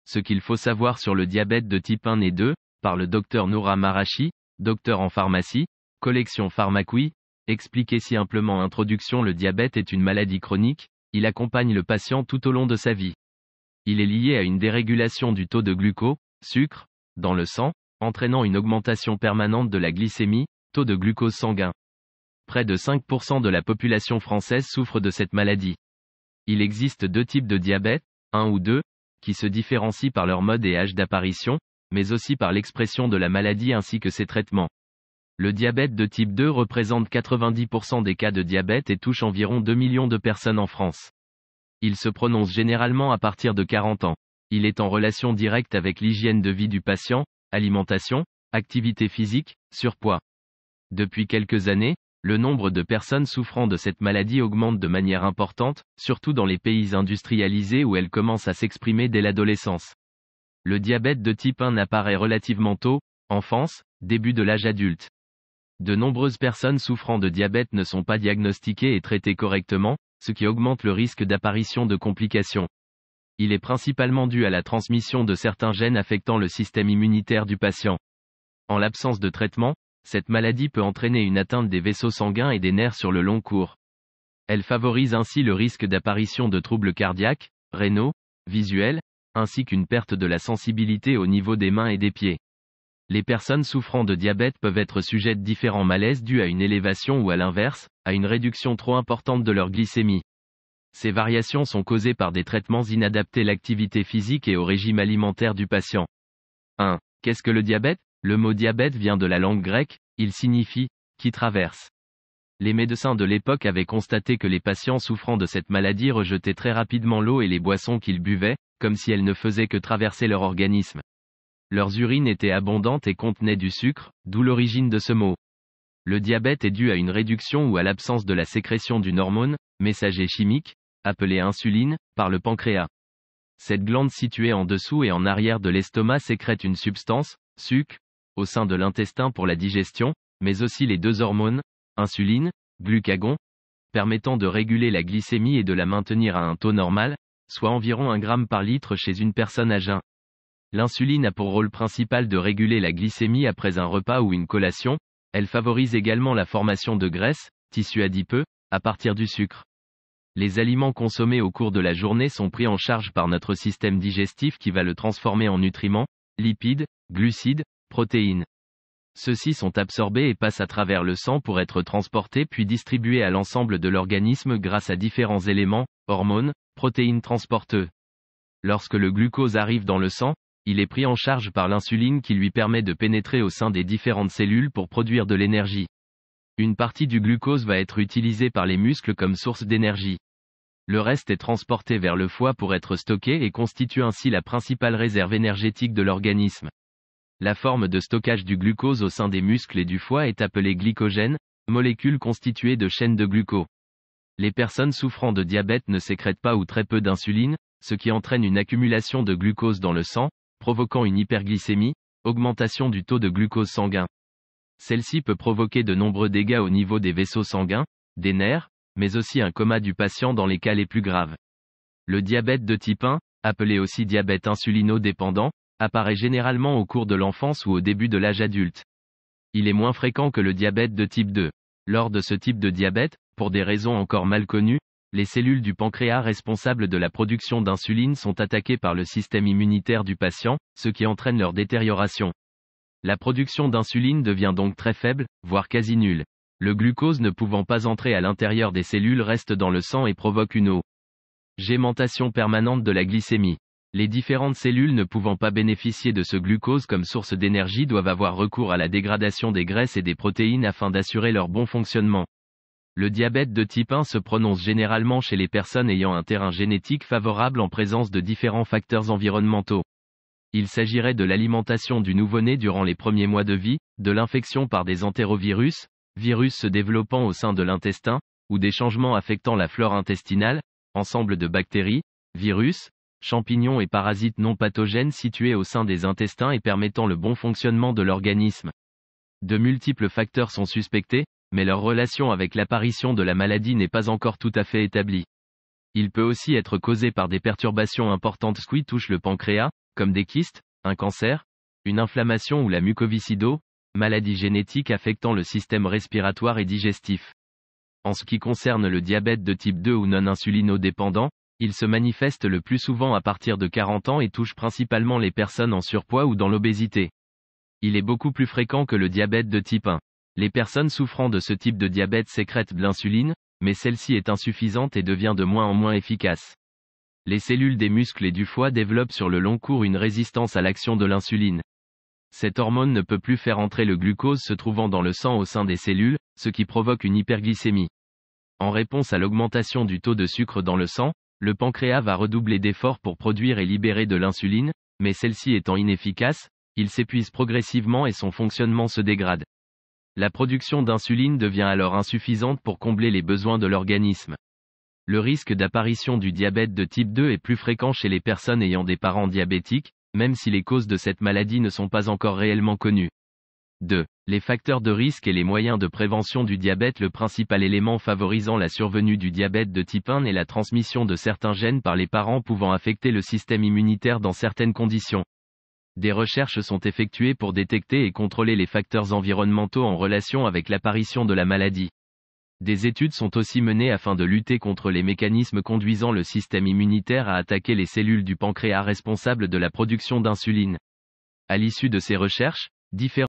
Ce qu'il faut savoir sur le diabète de type 1 et 2, par le Dr Noura Marachi, docteur en pharmacie, collection Pharmacoui, expliqué simplement. Introduction. Le diabète est une maladie chronique, il accompagne le patient tout au long de sa vie. Il est lié à une dérégulation du taux de glucose, sucre, dans le sang, entraînant une augmentation permanente de la glycémie, taux de glucose sanguin. Près de 5% de la population française souffre de cette maladie. Il existe deux types de diabète, 1 ou 2, qui se différencient par leur mode et âge d'apparition, mais aussi par l'expression de la maladie ainsi que ses traitements. Le diabète de type 2 représente 90% des cas de diabète et touche environ 2 millions de personnes en France. Il se prononce généralement à partir de 40 ans. Il est en relation directe avec l'hygiène de vie du patient, alimentation, activité physique, surpoids. Depuis quelques années, le nombre de personnes souffrant de cette maladie augmente de manière importante, surtout dans les pays industrialisés où elle commence à s'exprimer dès l'adolescence. Le diabète de type 1 apparaît relativement tôt, enfance, début de l'âge adulte. De nombreuses personnes souffrant de diabète ne sont pas diagnostiquées et traitées correctement, ce qui augmente le risque d'apparition de complications. Il est principalement dû à la transmission de certains gènes affectant le système immunitaire du patient. En l'absence de traitement, cette maladie peut entraîner une atteinte des vaisseaux sanguins et des nerfs sur le long cours. Elle favorise ainsi le risque d'apparition de troubles cardiaques, rénaux, visuels, ainsi qu'une perte de la sensibilité au niveau des mains et des pieds. Les personnes souffrant de diabète peuvent être sujettes à différents malaises dus à une élévation ou à l'inverse, à une réduction trop importante de leur glycémie. Ces variations sont causées par des traitements inadaptés à l'activité physique et au régime alimentaire du patient. 1. Qu'est-ce que le diabète ? Le mot diabète vient de la langue grecque, il signifie « qui traverse ». Les médecins de l'époque avaient constaté que les patients souffrant de cette maladie rejetaient très rapidement l'eau et les boissons qu'ils buvaient, comme si elles ne faisaient que traverser leur organisme. Leurs urines étaient abondantes et contenaient du sucre, d'où l'origine de ce mot. Le diabète est dû à une réduction ou à l'absence de la sécrétion d'une hormone, messager chimique, appelée insuline, par le pancréas. Cette glande située en dessous et en arrière de l'estomac sécrète une substance, sucre, au sein de l'intestin pour la digestion, mais aussi les deux hormones, insuline, glucagon, permettant de réguler la glycémie et de la maintenir à un taux normal, soit environ 1 g par litre chez une personne à jeun. L'insuline a pour rôle principal de réguler la glycémie après un repas ou une collation, elle favorise également la formation de graisse, tissu adipeux, à partir du sucre. Les aliments consommés au cours de la journée sont pris en charge par notre système digestif qui va le transformer en nutriments, lipides, glucides, protéines. Ceux-ci sont absorbés et passent à travers le sang pour être transportés puis distribués à l'ensemble de l'organisme grâce à différents éléments, hormones, protéines transporteuses. Lorsque le glucose arrive dans le sang, il est pris en charge par l'insuline qui lui permet de pénétrer au sein des différentes cellules pour produire de l'énergie. Une partie du glucose va être utilisée par les muscles comme source d'énergie. Le reste est transporté vers le foie pour être stocké et constitue ainsi la principale réserve énergétique de l'organisme. La forme de stockage du glucose au sein des muscles et du foie est appelée glycogène, molécule constituée de chaînes de glucose. Les personnes souffrant de diabète ne sécrètent pas ou très peu d'insuline, ce qui entraîne une accumulation de glucose dans le sang, provoquant une hyperglycémie, augmentation du taux de glucose sanguin. Celle-ci peut provoquer de nombreux dégâts au niveau des vaisseaux sanguins, des nerfs, mais aussi un coma du patient dans les cas les plus graves. Le diabète de type 1, appelé aussi diabète insulino-dépendant, apparaît généralement au cours de l'enfance ou au début de l'âge adulte. Il est moins fréquent que le diabète de type 2. Lors de ce type de diabète, pour des raisons encore mal connues, les cellules du pancréas responsables de la production d'insuline sont attaquées par le système immunitaire du patient, ce qui entraîne leur détérioration. La production d'insuline devient donc très faible, voire quasi nulle. Le glucose ne pouvant pas entrer à l'intérieur des cellules reste dans le sang et provoque une augmentation permanente de la glycémie. Les différentes cellules ne pouvant pas bénéficier de ce glucose comme source d'énergie doivent avoir recours à la dégradation des graisses et des protéines afin d'assurer leur bon fonctionnement. Le diabète de type 1 se prononce généralement chez les personnes ayant un terrain génétique favorable en présence de différents facteurs environnementaux. Il s'agirait de l'alimentation du nouveau-né durant les premiers mois de vie, de l'infection par des entérovirus, virus se développant au sein de l'intestin, ou des changements affectant la flore intestinale, ensemble de bactéries, virus, champignons et parasites non pathogènes situés au sein des intestins et permettant le bon fonctionnement de l'organisme. De multiples facteurs sont suspectés, mais leur relation avec l'apparition de la maladie n'est pas encore tout à fait établie. Il peut aussi être causé par des perturbations importantes qui touchent le pancréas, comme des kystes, un cancer, une inflammation ou la mucoviscidose, maladie génétique affectant le système respiratoire et digestif. En ce qui concerne le diabète de type 2 ou non insulinodépendant, il se manifeste le plus souvent à partir de 40 ans et touche principalement les personnes en surpoids ou dans l'obésité. Il est beaucoup plus fréquent que le diabète de type 1. Les personnes souffrant de ce type de diabète sécrètent de l'insuline, mais celle-ci est insuffisante et devient de moins en moins efficace. Les cellules des muscles et du foie développent sur le long cours une résistance à l'action de l'insuline. Cette hormone ne peut plus faire entrer le glucose se trouvant dans le sang au sein des cellules, ce qui provoque une hyperglycémie. En réponse à l'augmentation du taux de sucre dans le sang, le pancréas va redoubler d'efforts pour produire et libérer de l'insuline, mais celle-ci étant inefficace, il s'épuise progressivement et son fonctionnement se dégrade. La production d'insuline devient alors insuffisante pour combler les besoins de l'organisme. Le risque d'apparition du diabète de type 2 est plus fréquent chez les personnes ayant des parents diabétiques, même si les causes de cette maladie ne sont pas encore réellement connues. 2. Les facteurs de risque et les moyens de prévention du diabète. Le principal élément favorisant la survenue du diabète de type 1 est la transmission de certains gènes par les parents pouvant affecter le système immunitaire dans certaines conditions. Des recherches sont effectuées pour détecter et contrôler les facteurs environnementaux en relation avec l'apparition de la maladie. Des études sont aussi menées afin de lutter contre les mécanismes conduisant le système immunitaire à attaquer les cellules du pancréas responsables de la production d'insuline. À l'issue de ces recherches, différents